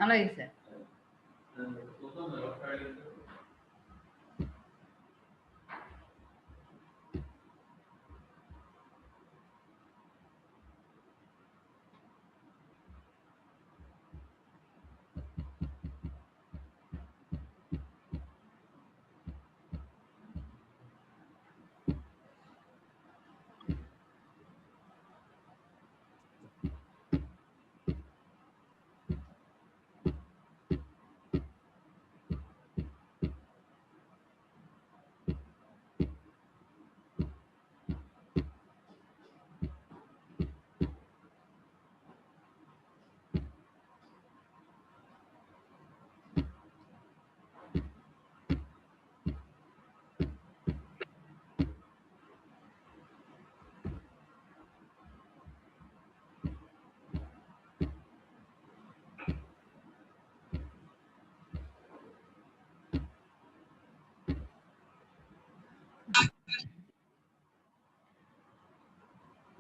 అలాగే sir.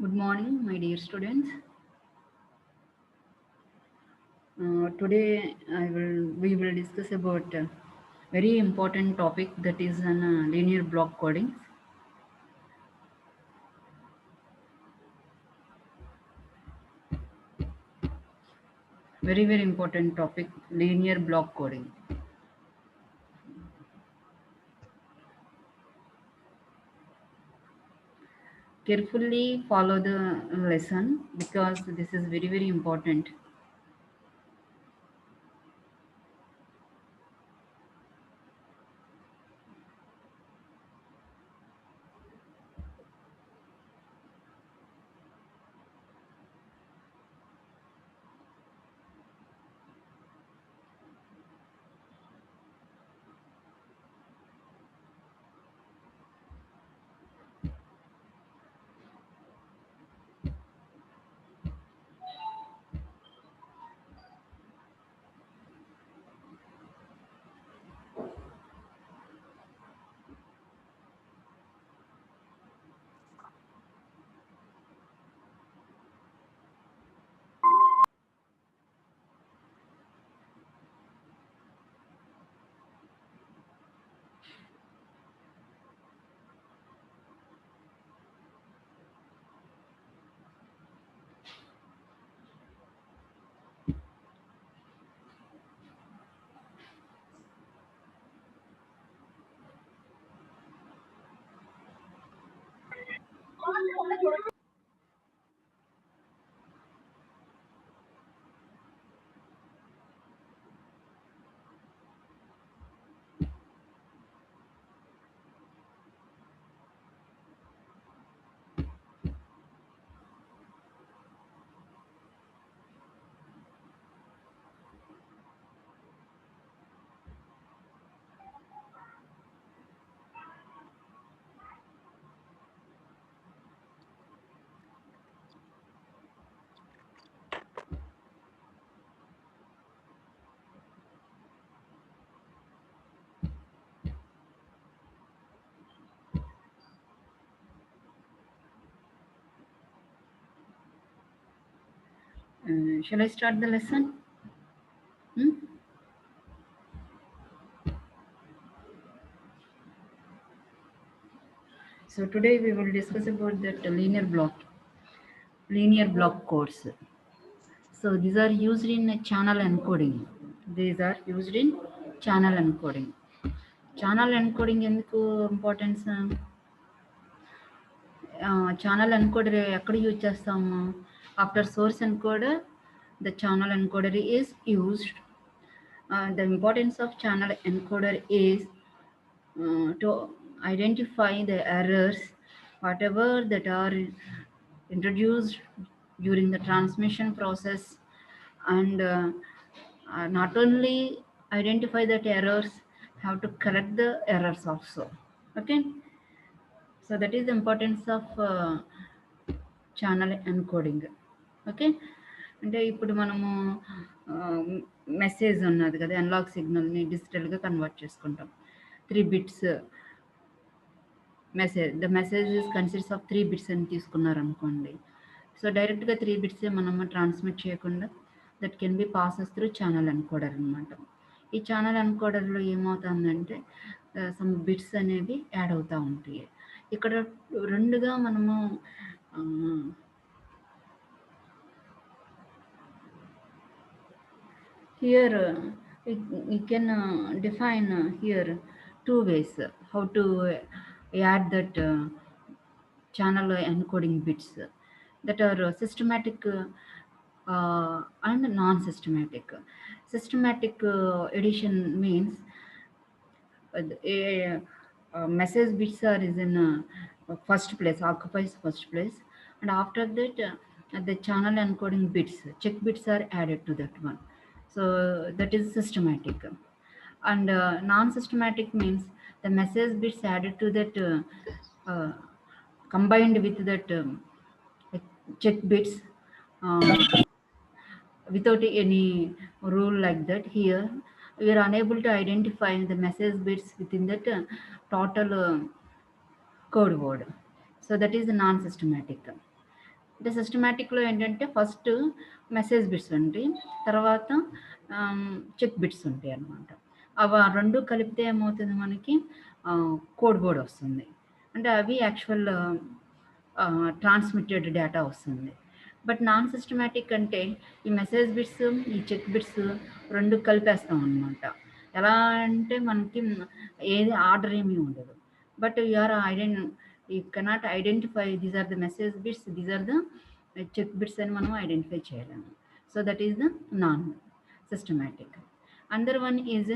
Good morning, my dear students. Today we will discuss about a very important topic, that is linear block coding. Very important topic, linear block coding. Carefully follow the lesson because this is very important. Shall I start the lesson? So today we will discuss about that linear block codes. So these are used in channel encoding. Channel encoding ఎందుకు importance? Channel encoder ఎక్కడ use చేస్తాము? After source encoder the channel encoder is used. The importance of channel encoder is to identify the errors whatever that are introduced during the transmission process, and not only identify that errors, have to correct the errors also. Okay, so that is the importance of channel encoding. Okay, అంటే ఇప్పుడు మనము message ఉన్నది కదా, analogue సిగ్నల్ని డిజిటల్గా convert చేసుకుంటాం. 3 bits message, the message consists of 3 bits అని తీసుకున్నారనుకోండి. So డైరెక్ట్గా 3 bits మనము ట్రాన్స్మిట్ చేయకుండా that can be passes through channel encoder అనమాట. ఈ ఛానల్ ఎన్కోడర్లో ఏమవుతుందంటే సమ్ బిట్స్ అనేవి యాడ్ అవుతూ ఉంటాయి. ఇక్కడ రెండుగా మనము here you can define here two ways how to add that channel encoding bits that are systematic and non-systematic. Systematic addition means message bits are is in first place, occupies first place, and after that the channel encoding bits, check bits are added to that one. So that is systematic. And non-systematic means the message bits added to that combined with that check bits without any rule like that. Here we are unable to identify the message bits within that total code word. So that is non-systematic. అంటే సిస్టమేటిక్లో ఏంటంటే first message bits ఉంటాయి, తర్వాత check bits ఉంటాయి అన్నమాట. అవి రెండు కలిపితే ఏమవుతుంది, మనకి కోడ్ వర్డ్ వస్తుంది. అంటే అవి యాక్చువల్ ట్రాన్స్మిటెడ్ డేటా వస్తుంది. బట్ నాన్ సిస్టమేటిక్ అంటే ఈ మెసేజ్ బిట్స్, ఈ చెక్ బిట్స్ రెండు కలిపేస్తాం అనమాట. ఎలా అంటే మనకి ఏది ఆర్డర్ ఏమీ ఉండదు. But you cannot identify these are the message bits, these are the check bits అని మనం ఐడెంటిఫై చేయలేము. So that is the non systematic. Another one is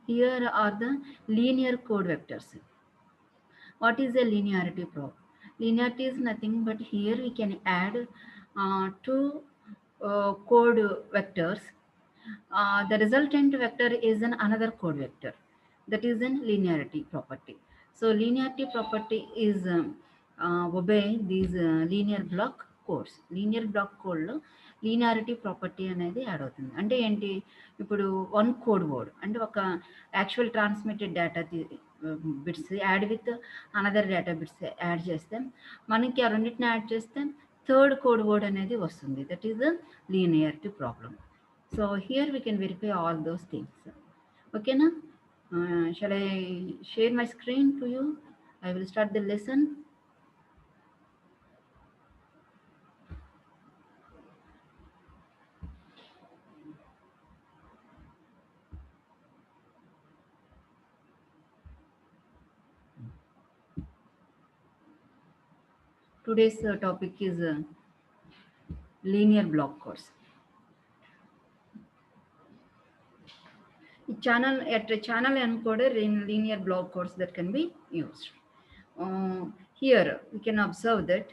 here are the linear code vectors. What is a linearity probe? Linearity is nothing but here we can add two code vectors. The resultant vector is another code vector. That is a linearity property. So linearity property is obey these linear block codes. Linear block code లో linearity property అనేది add అవుతుంది. అంటే ఏంటి, ఇప్పుడు one code word అంటే ఒక actual transmitted data bits add with another data bits add చేస్తే మనకి ఆ రెండింటిని యాడ్ చేస్తే థర్డ్ కోడ్ వర్డ్ అనేది వస్తుంది. That is the linearity problem. So here we can verify all those things. ఓకేనా? Shall I share my screen to you? I will start the lesson. Today's topic is linear block codes. Channel encoder in linear block codes that can be used. Here we can observe that.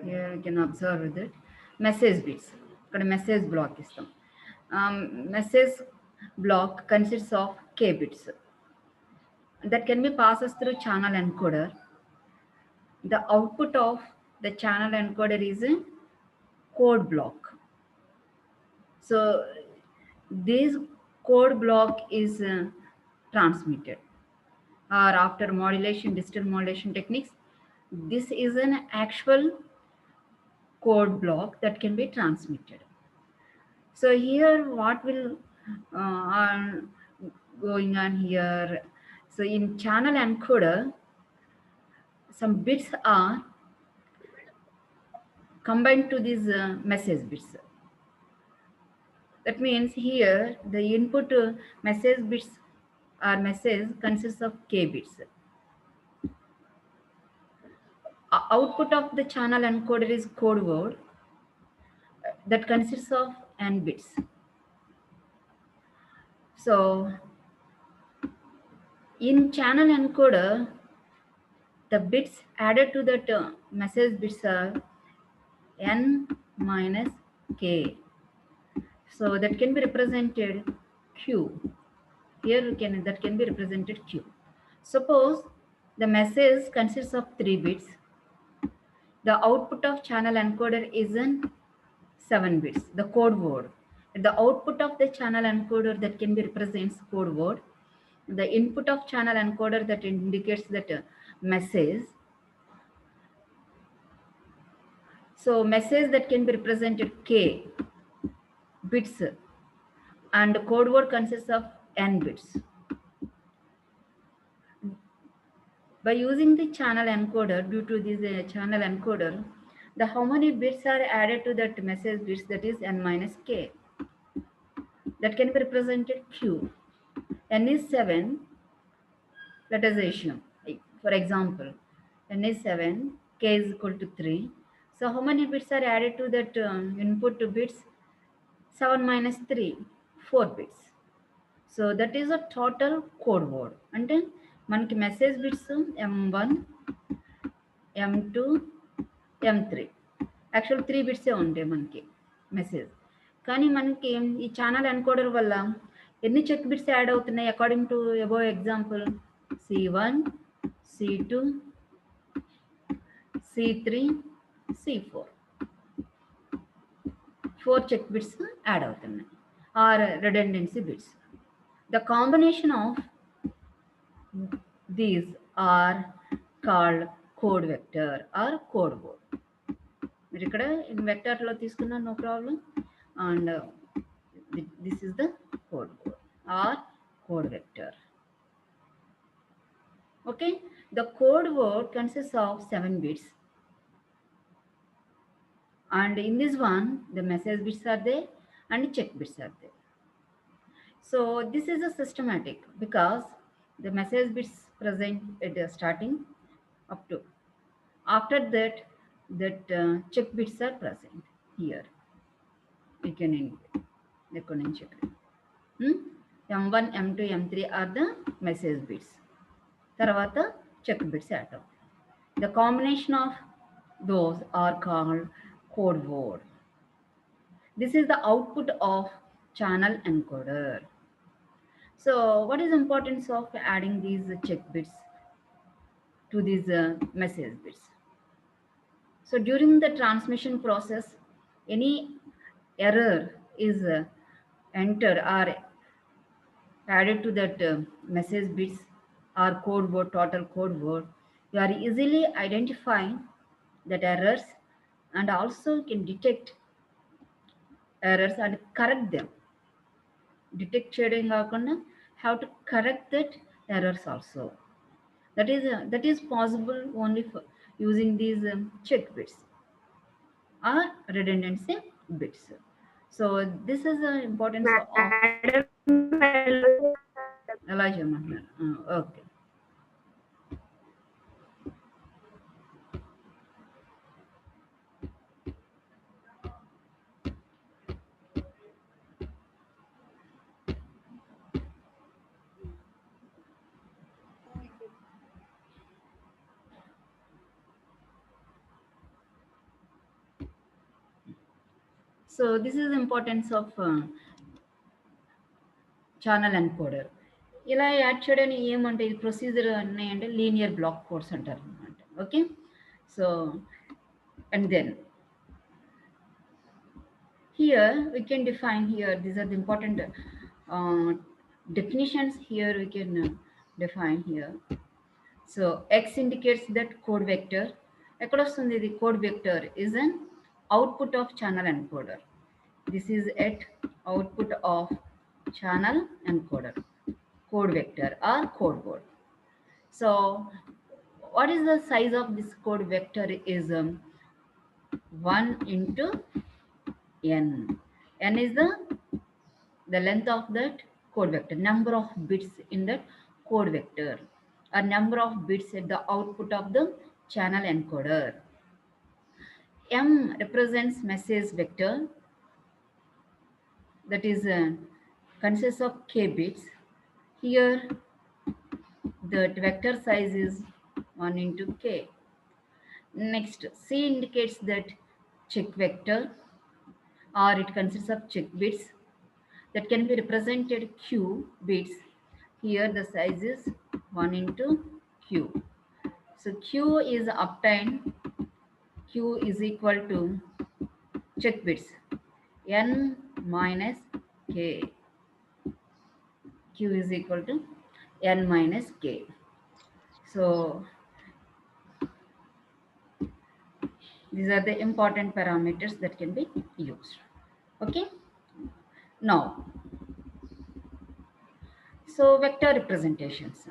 Here we can observe that message bits. Ikkada message block istam. Message block consists of k bits that can be passes through channel encoder. The output of the channel encoder is a code block. So this code block is transmitted, or after modulation, digital modulation techniques, this is an actual code block that can be transmitted. So here what will going on here? So in channel encoder, some bits are combined to these message bits. That means here the input message bits or message consists of k bits. Output of the channel encoder is code word that consists of n bits. So in channel encoder, the bits added to that message bits are n minus k. So that can be represented q. Here that can be represented q. Suppose the message consists of 3 bits. The output of channel encoder is in 7 bits, the code word. The output of the channel encoder that can be represents code word. The input of channel encoder that indicates that message. So message that can be represented k bits and code word consists of n bits. By using the channel encoder, due to this channel encoder, the how many bits are added to that message bits, that is n minus k. That can be represented q. N is 7. Let us assume, for example, n is 7, k is equal to 3. So how many bits are added to that input bits? 7 minus 3, 4 bits. So that is a total code word. అంటే మనకి message bits M1, M2, M3. Actual 3 బిట్సే ఉంటాయి మనకి message. కానీ మనకి ఈ channel encoder వల్ల ఎన్ని check bits add అవుతున్నాయి according to above example? C1, C2, C3, C4. 4 check bits add అవుతున్నాయి or redundancy bits. The combination of these are called code vector or code word. మీరు ఇక్కడ in వెక్టర్లో తీసుకున్నా no problem. And this is the code word or code vector. Okay, the code word consists of 7 bits, and in this one the message bits are there and check bits are there. So this is a systematic because the message bits present at the starting up to, after that check bits are present here. We can check. M1, M2, M3 are the message bits. Tarvata check bits add. The combination of those are called code word. This is the output of channel encoder. So what is the importance of adding these check bits to these message bits? So during the transmission process, any error is entered or added to that message bits or code word, total code word, you are easily identifying that errors and also can detect errors and correct them. Detect చేయడం కాకుండా how to correct that errors also. That is possible only for using these check bits or redundancy bits. So this is the importance of Elijah. Okay. So this is the importance of channel encoder. ఇలా add చేయడానికి ఏమంటే ఇది procedure ఉన్నాయంటే linear black codes అంటారు అనమాట. Okay, so and then here we can define here, these are the important definitions here we can define here. So X indicates that code vector. ఎక్కడ వస్తుంది ఇది? code vector is an output of channel encoder. This is at output of channel encoder, code vector or code word. So what is the size of this code vector is 1 into n. N is the length of that code vector, number of bits in that code vector, or number of bits at the output of the channel encoder. M represents message vector, that is consists of k bits. Here the vector size is 1 into k. Next, C indicates that check vector, or it consists of check bits that can be represented q bits. Here the size is 1 into q. So q is obtained, q is equal to check bits n minus k. Q is equal to n minus k. So These are the important parameters that can be used. Okay. Now, so vector representations.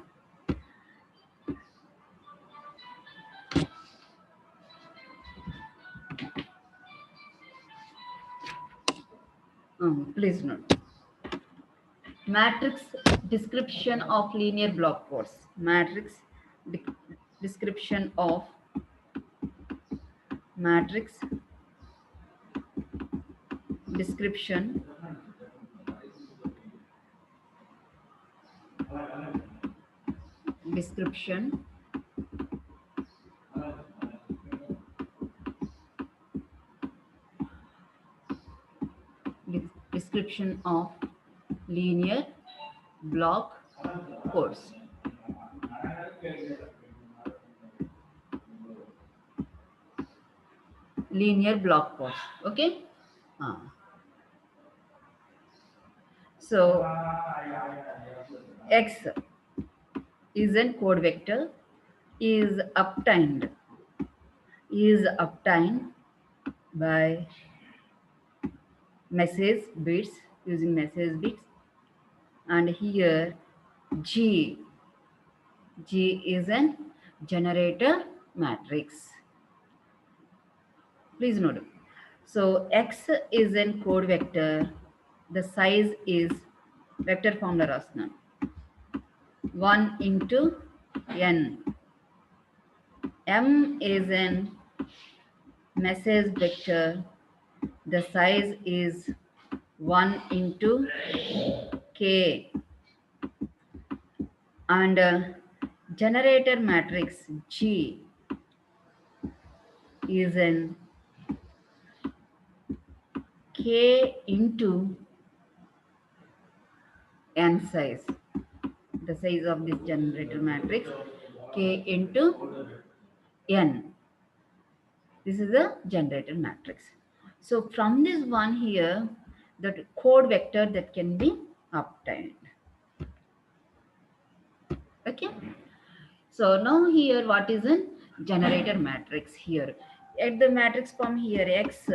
Please note. Matrix description of linear block codes. Matrix description of matrix description description description of linear block codes. Linear block codes. Okay. So X is a code vector is obtained by message bits, using message bits, and here G is an generator matrix. Please note. So X is a code vector. The size is vector formula rasna 1 into n. M is an message vector. The size is 1 into k, and generator matrix G is an k into n size. The size of this generator matrix k into n. This is a generator matrix. So from this one here, the code vector that can be obtained. Okay. So now here, what is a generator matrix here? At the matrix form here, X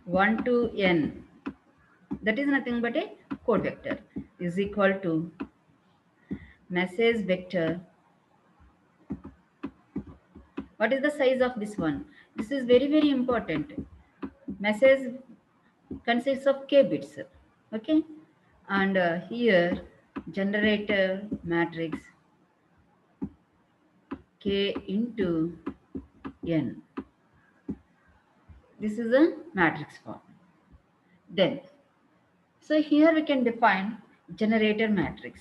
1 to n, that is nothing but a code vector, is equal to message vector. What is the size of this one? This is very, very important. Message consists of k bits. Okay. And here, generator matrix k into n. This is a matrix form. Then, so here we can define generator matrix.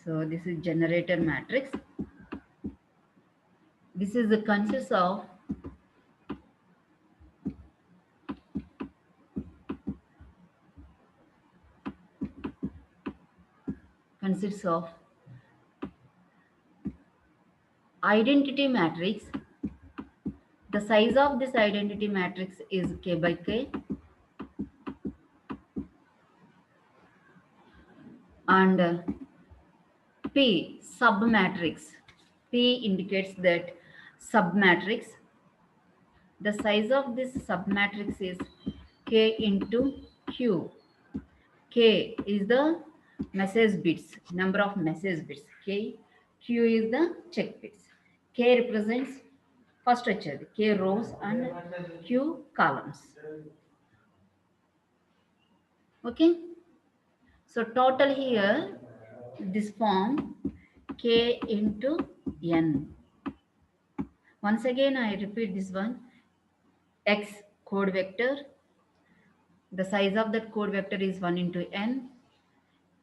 So this is generator matrix. This is the consists of identity matrix. The size of this identity matrix is k by k, and P submatrix. P indicates that submatrix. The size of this submatrix is k into q. K is the message bits, number of message bits. K, Q is the check bits. K represents first వచ్చేది K rows and Q columns. Okay. So total here, this form K into N. Once again, I repeat this one. X code vector. The size of that code vector is 1 into N.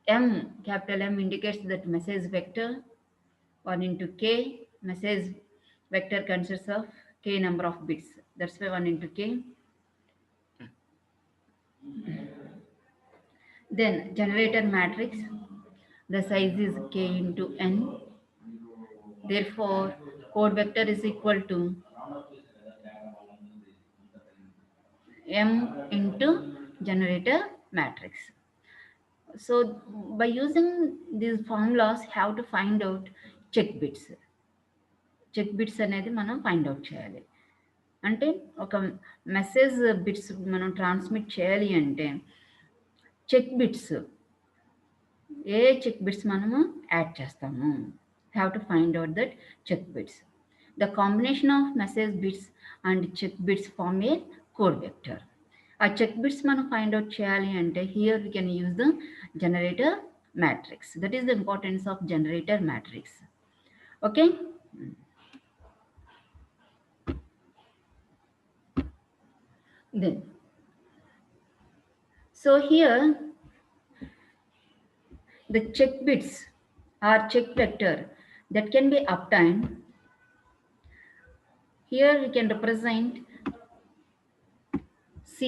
M, capital M, indicates that message vector 1 into K. Message vector consists of K number of bits. That's why 1 into K. Then generator matrix. The size is K into N. Therefore, code vector is equal to M into generator matrix. So by using these formulas, how to find out check bits. Check bits అనేది మనం find out చేయాలి. అంటే ఒక message bits మనం transmit చేయాలి అంటే check bits ఏ check bits మనము యాడ్ చేస్తాము. Have to find out that check bits. The combination of message bits and check bits form a code vector. ఆ చెక్ బిట్స్ మనం ఫైండ్ అవుట్ చేయాలి అంటే here we can use the generator matrix. That is the importance of generator matrix. Okay. Then, so here the check bits are check vector that can be obtained. Here we can represent C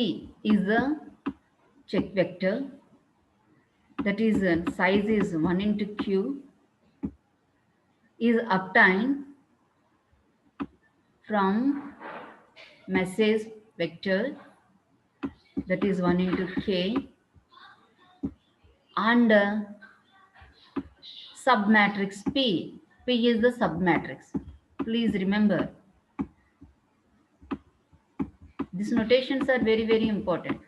is the check vector, that is size is 1 into Q, is obtained from message vector, that is 1 into K, and submatrix P. P is the submatrix. Please remember, these notations are very, very important.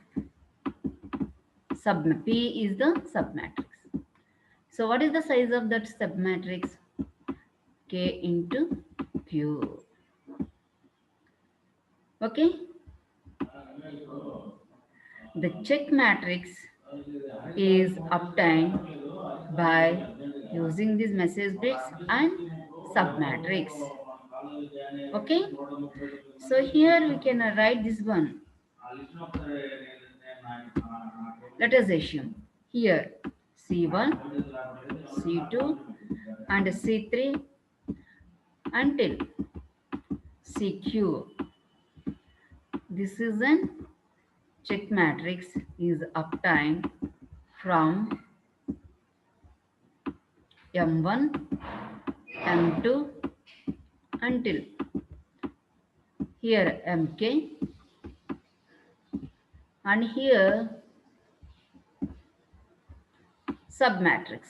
P is the submatrix. So what is the size of that submatrix? K into Q. Okay. The check matrix is obtained by using these message bits and submatrix. Okay. So here we can write this one. Let us assume here C1, C2 and C3 until CQ. This is an check matrix is obtained from M1, M2 until here MK, and here submatrix.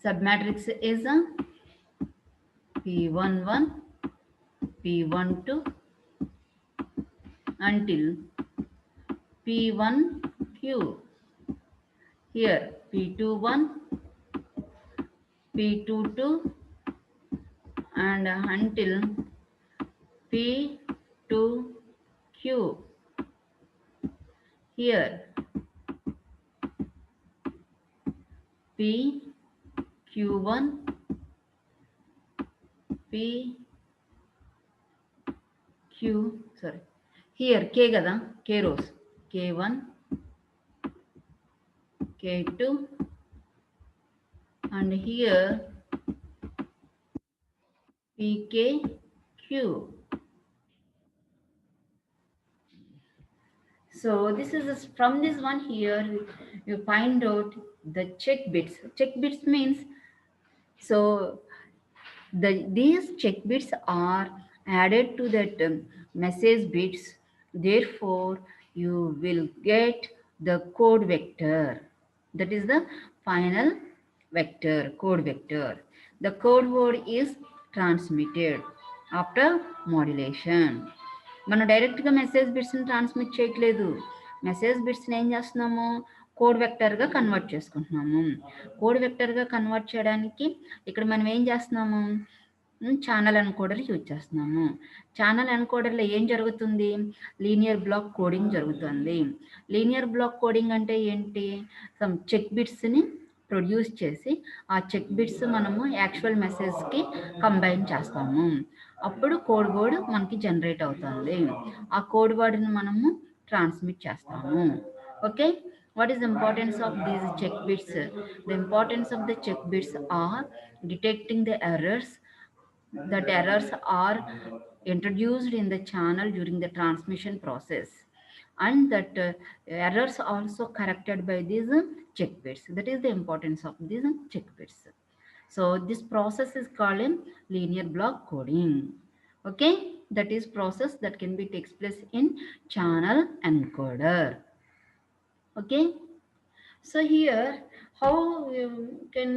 Submatrix is a P11, P12 until P1Q. Here P21, P22 and until P2Q. Here PQ1, here K kada, K rows, K1, K2 and here PKQ. So this is from this one here you find out the check bits. Check bits means, so these check bits are added to that message bits. Therefore you will get the code vector. That is the final vector, code vector. The code word is transmitted after modulation. మనం డైరెక్ట్గా message బిట్స్ని transmit చేయట్లేదు. Message బిట్స్ని ఏం చేస్తున్నాము, code వెక్టర్గా convert చేసుకుంటున్నాము. Code వెక్టర్గా convert చేయడానికి ఇక్కడ మనం ఏం చేస్తున్నాము, ఛానల్ ఎన్కోడర్ యూజ్ చేస్తున్నాము. ఛానల్ ఎన్కోడర్లో ఏం జరుగుతుంది, లీనియర్ బ్లాక్ కోడింగ్ జరుగుతుంది. లీనియర్ బ్లాక్ కోడింగ్ అంటే ఏంటి, సమ్ చెక్ బిట్స్ని ప్రొడ్యూస్ చేసి ఆ చెక్ బిట్స్ మనము యాక్చువల్ మెసేజ్కి కంబైన్ చేస్తాము. అప్పుడు కోడ్ వర్డ్ మనకి జనరేట్ అవుతుంది. ఆ కోడ్ వర్డ్ని మనము ట్రాన్స్మిట్ చేస్తాము. Okay. What is the importance of these check bits? The importance of the check bits are detecting the errors. That errors are introduced in the channel during the transmission process, and that errors also corrected by these check bits. That is the importance of these check bits. So this process is called a linear block coding. Okay, that is process that can be takes place in channel encoder. Okay, So here, how you can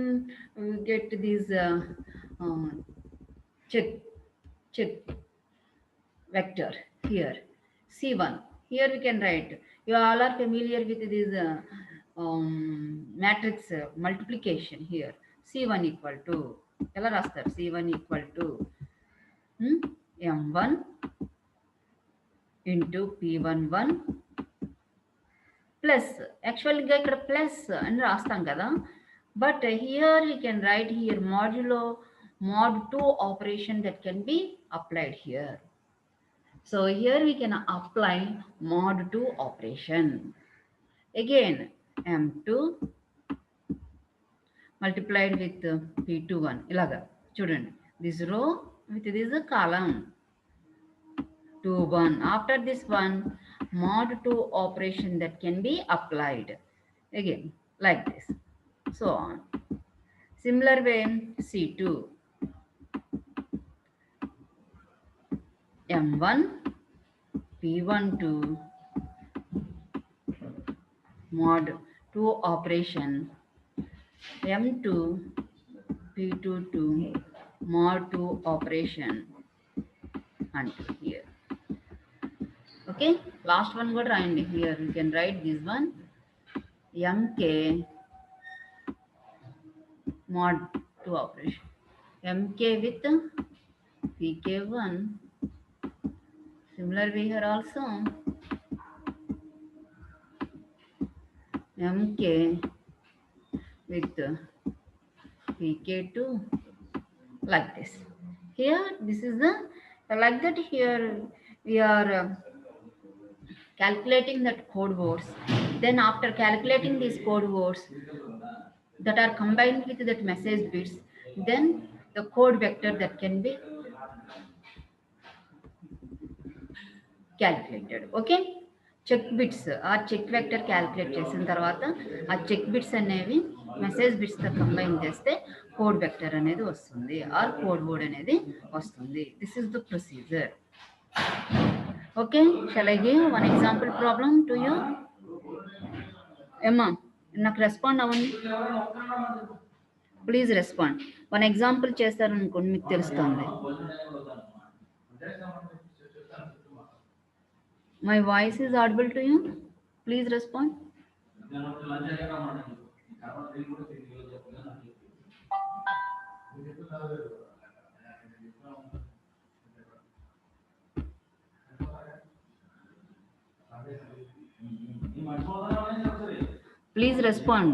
get these uh, check check vector here? C1. Here we can write. You all are familiar with this matrix multiplication here. C1 equal to ఎలా రాస్తారు? C1 equal to M1 into P11 plus యాక్చువల్గా ఇక్కడ plus అని రాస్తాం కదా, but here we can write here modulo mod 2 operation that can be applied here. So here we can apply mod 2 operation. Again M2 multiplied with P21 ఇలాగా చూడండి, this row with this column 2 1. After this one, mod 2 operation that can be applied again like this, so on. Similar way, C2 M1 P12 mod 2 operation, M2 P22 mod 2 operation until here. Okay, last one good రాయండి. Here you can write this one MK mod 2 operation, MK with PK1. Similar way here also MK with PK2 like this. Here this is the like that. Here we are calculating that code words. Then after calculating these code words that are combined with that message bits, then the code vector that can be calculated. Okay, check bits ఆ check vector calculate చేసిన తర్వాత ఆ check bits అనేవి message బిట్స్తో combine చేస్తే code vector అనేది వస్తుంది, or code word అనేది వస్తుంది. This is the procedure. Okay, shall I give one example problem to you? ఏమ్మా నాకు రెస్పాండ్ అవ్వండి, ప్లీజ్ రెస్పాండ్. వన్ ఎగ్జాంపుల్ చేస్తారనుకోండి మీకు తెలుస్తుంది. My voice is audible to you? Please respond. Please respond.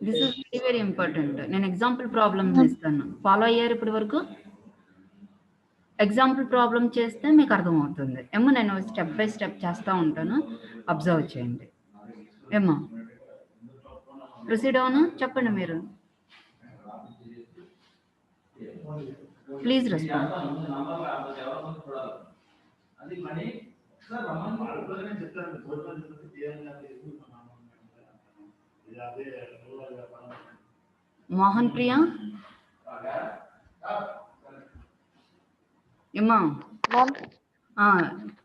This is very very important. నేను example problems ఇస్తాను, follow అయ్యారు ఇప్పటి వరకు? ఎగ్జాంపుల్ ప్రాబ్లం చేస్తే మీకు అర్థమవుతుంది ఏమో. నేను స్టెప్ బై స్టెప్ చేస్తూ ఉంటాను, అబ్జర్వ్ చేయండి ఏమో. ప్రొసీడ్ అవును, చెప్పండి మీరు. Please respond. మోహన్ ప్రియా ఏమా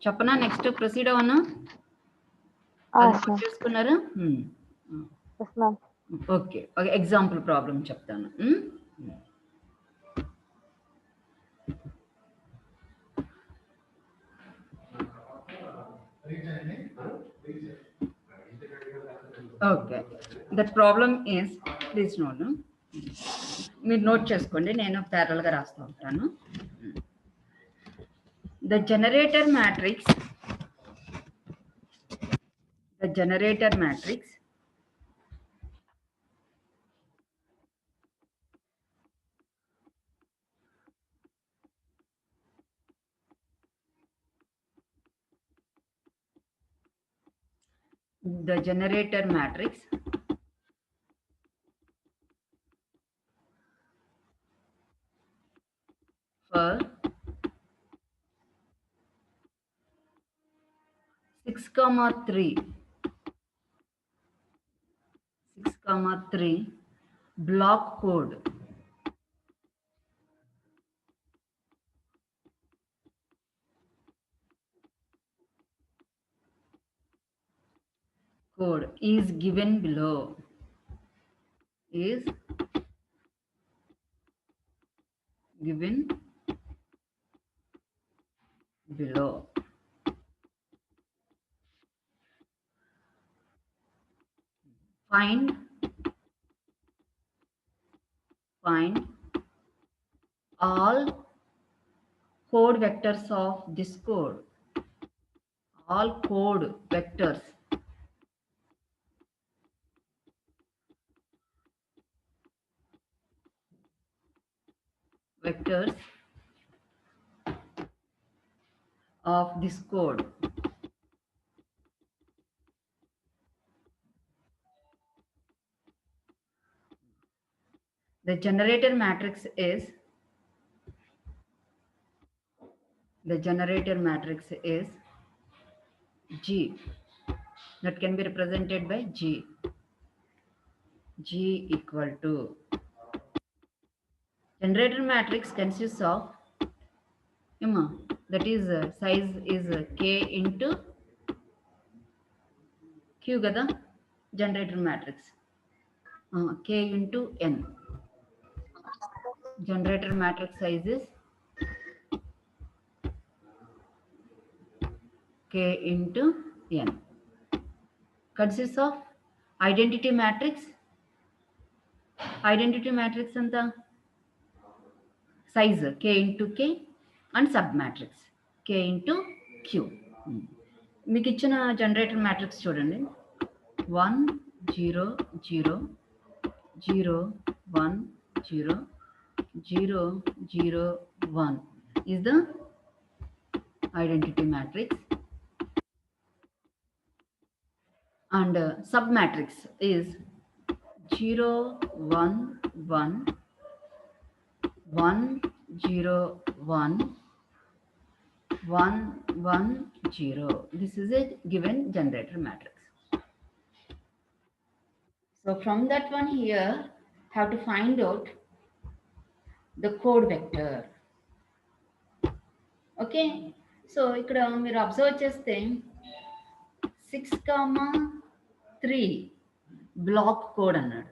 చెప్పనా? నెక్స్ట్ ప్రొసీడ్ అవునా? చేసుకున్నారు? ఓకే, ఒక ఎగ్జాంపుల్ ప్రాబ్లం చెప్తాను. Okay, that problem is, please note, మీరు నోట్ చేసుకోండి, నేను ప్యారల్గా రాస్తూ ఉంటాను. The generator matrix for 6,3 block code is given below. is given below. Find all code vectors of this code. All code vectors of this code. The generator matrix is G, that can be represented by G. G equal to, generator matrix consists of that is size is K into Q kada, generator matrix K into N. Generator matrix size is K into N. Consists of identity matrix anta size K into K and submatrix K into Q. మీకు ఇచ్చిన generator matrix చూడండి 1 0 0 0 1 0 0 0 1 is the identity matrix, and submatrix is 0 1 1 1 0 1 1 1 0. This is a given generator matrix. So from that one here, have to find out the code vector. Okay, so ఇక్కడ మీరు observe చేస్తే 6,3 block code అన్నాడు.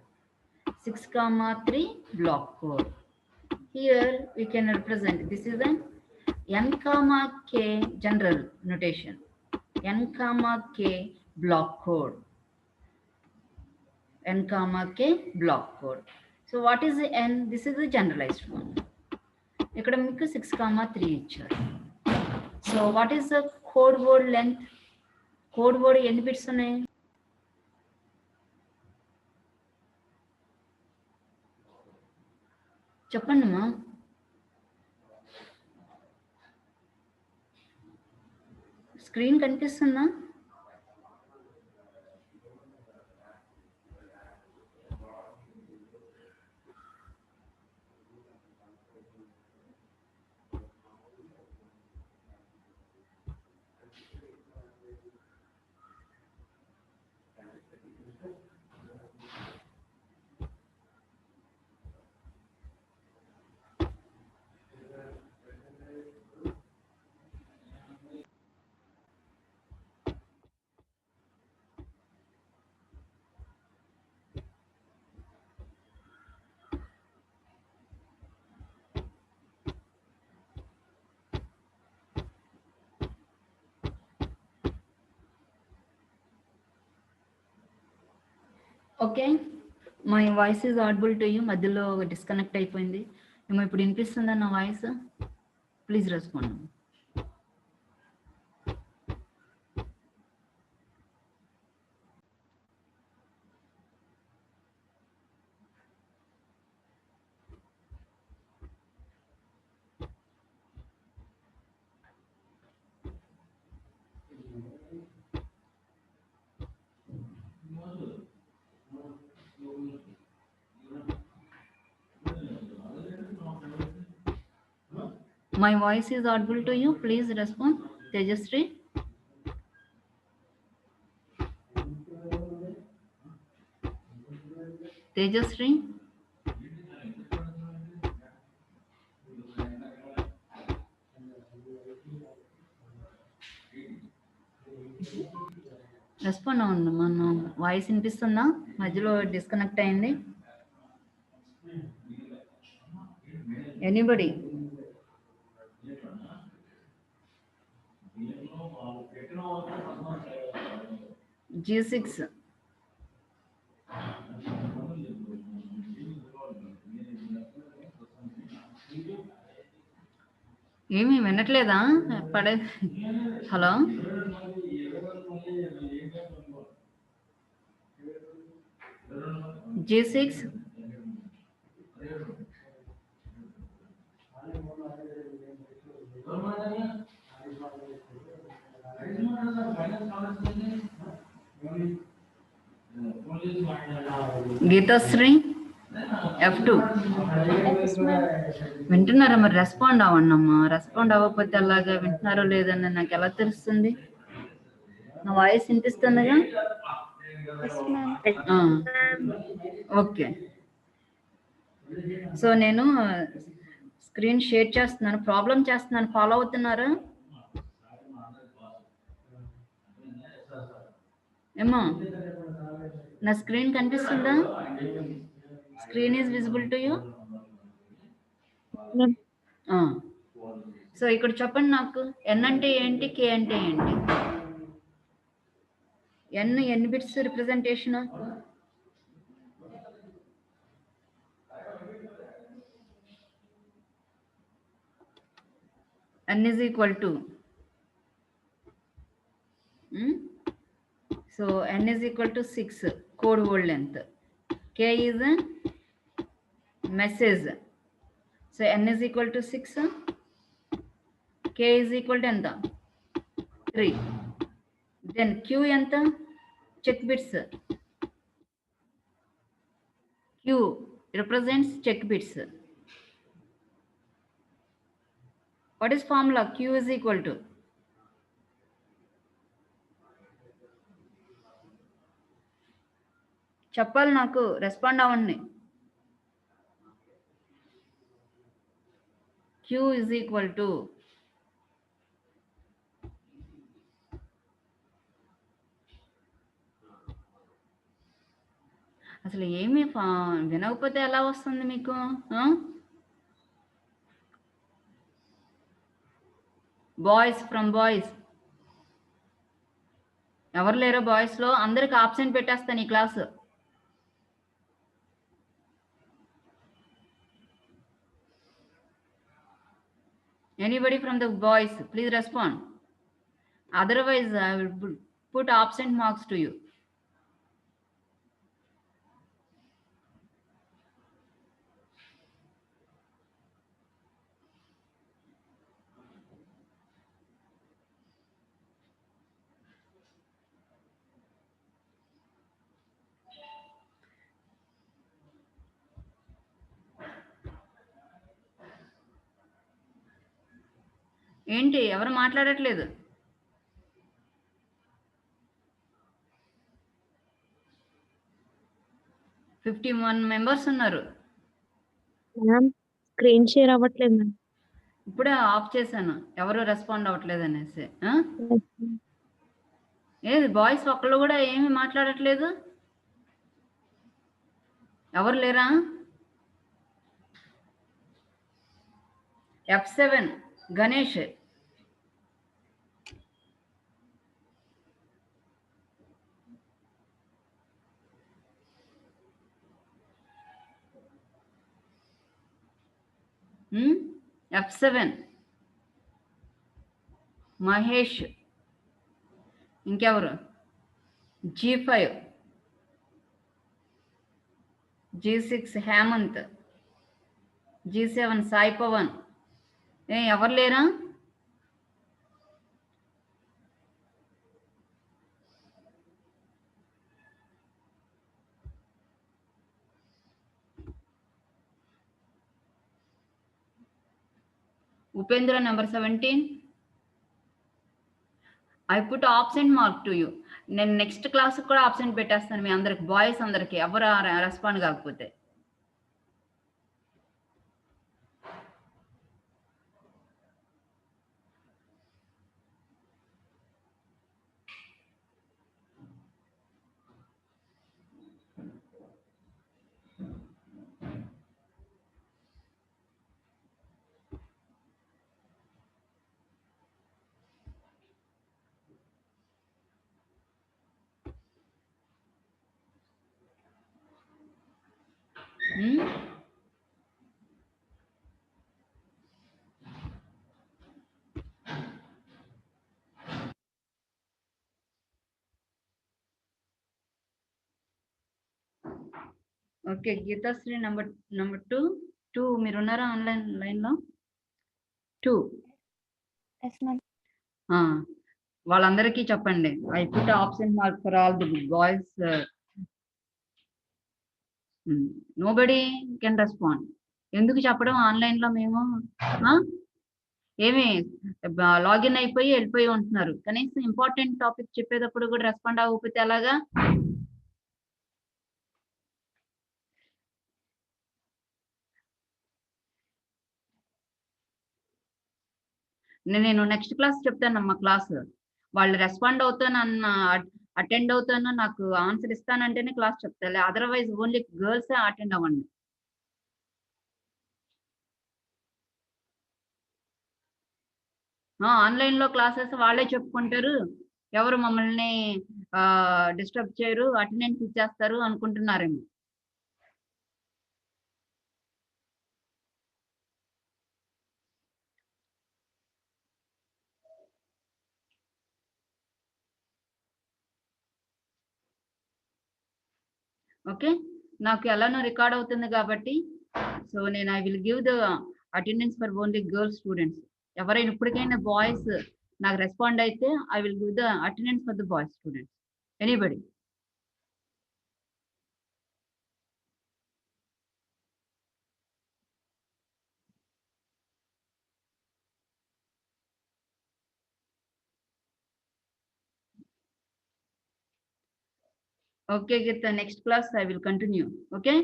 6,3 block code. Here we can represent, this is an n comma k general notation, n comma k block code, n comma k block code. So what is the n? This is the generalized one. ఇక్కడ మీకు 6,3 ఇచ్చారు. So what is the code word length? Code word ఎన్ని bits ఉన్నాయి? చెప్పండి అమ్మా. Screen కనిపిస్తుందా? Okay, my voice is audible to you. మధ్యలో disconnect అయిపోయింది ఏమో. ఇప్పుడు వినిపిస్తుందా నా voice? Please respond. My voice is audible to you. Please respond. Tejasri. Tejasri. Respond అవ్వండి. మన వాయిస్ వినిపిస్తుందా? మధ్యలో డిస్కనెక్ట్ అయింది. Anybody? G6. ఏమి వినట్లేదా? పడే హలో G6. గీతాశ్రీ F2. వింటున్నారా? మరి రెస్పాండ్ అవ్వండమ్మా. రెస్పాండ్ అవ్వకపోతే అలాగా వింటున్నారో లేదని నాకు ఎలా తెలుస్తుంది? నా వాయిస్ వినిపిస్తుందిగా? ఓకే. సో నేను స్క్రీన్ షేర్ చేస్తున్నాను, ప్రాబ్లం చేస్తున్నాను, ఫాలో అవుతున్నారా? ఏమో నా స్క్రీన్ కనిపిస్తుందా? Screen is visible to you? So ఇక్కడ చెప్పండి నాకు, ఎన్ అంటే ఏంటి, కే అంటే ఏంటి? ఎన్ని bits representation? n is equal to so n is equal to 6 code word length. K is a message, so n is equal to 6, K is equal to enta 3. Then Q enta check bits. Q represents check bits. What is formula? Q is equal to చెప్పాలి నాకు, respond అవ్వండి. Q is equal to అసలు ఏమి వినకపోతే ఎలా వస్తుంది మీకు? Boys from boys ఎవరు లేరా? బాయ్స్లో అందరికి ఆబ్సెంట్ పెట్టేస్తాను ఈ class. Anybody from the boys, please respond. Otherwise, I will put absent marks to you. ఏంటి ఎవరు మాట్లాడట్లేదు? members ఉన్నారు. స్క్రీన్ షేర్ అవ్వట్లేదు మ్యామ్. ఇప్పుడే ఆఫ్ చేశాను, ఎవరు రెస్పాండ్ అవ్వట్లేదు అనేసి. ఏది బాయ్స్ ఒక్కళ్ళు కూడా ఏమి మాట్లాడట్లేదు? ఎవరు లేరా? F7 గణేష్. F7 మహేష్. ఇంకెవరు? G5 G6 Hemant, G7 Sai Pawan. ఎవరు లేరా? Upendra number 17. I put absent mark to you. నేను నెక్స్ట్ క్లాస్కి కూడా ఆబ్సెంట్ పెట్టేస్తాను మీ అందరికి, బాయ్స్ అందరికి, ఎవరు రెస్పాండ్ కాకపోతే. ఓకే, గీతాశ్రీ నెంబర్ 2 మీరున్నారా ఆన్లైన్ లైన్లో? 2 వాళ్ళందరికీ చెప్పండి. I put option mark for all the boys. Nobody can respond. ఎందుకు చెప్పడం ఆన్లైన్లో మేము? ఏమి లాగిన్ అయిపోయి వెళ్ళిపోయి ఉంటున్నారు. కనీసం ఇంపార్టెంట్ టాపిక్ చెప్పేటప్పుడు కూడా రెస్పాండ్ అవ్వకపోతే ఎలాగా? నేను నెక్స్ట్ క్లాస్ చెప్తానమ్మా. క్లాస్ వాళ్ళు రెస్పాండ్ అవుతానన్న, అటెండ్ అవుతాను, నాకు ఆన్సర్ ఇస్తానంటేనే క్లాస్ చెప్తాను. అదర్వైజ్ ఓన్లీ గర్ల్సే అటెండ్ అవ్వండి. ఆన్లైన్లో క్లాసెస్ వాళ్ళే చెప్పుకుంటారు, ఎవరు మమ్మల్ని డిస్టర్బ్ చేయరు, అటెండెన్స్ ఇచ్చేస్తారు అనుకుంటున్నారేమో. ఓకే, నాకు ఎలానో రికార్డ్ అవుతుంది కాబట్టి, సో నేను I will give the attendance for only girls students. ఎవరైనా ఇప్పటికైనా బాయ్స్ నాకు రెస్పాండ్ అయితే I will give the attendance for the boys students. Anybody? Okay, get the next class I will continue. Okay,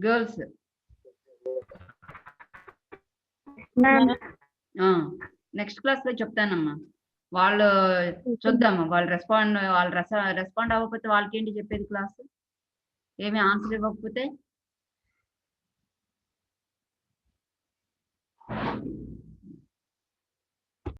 girls. Next class లో చెప్తానమ్మా. వాళ్ళు చూద్దాము, వాళ్ళు respond అవ్వకపోతే వాళ్ళకి ఏంటి చెప్పేది క్లాస్? ఏమి ఆన్సర్ ఇవ్వకపోతే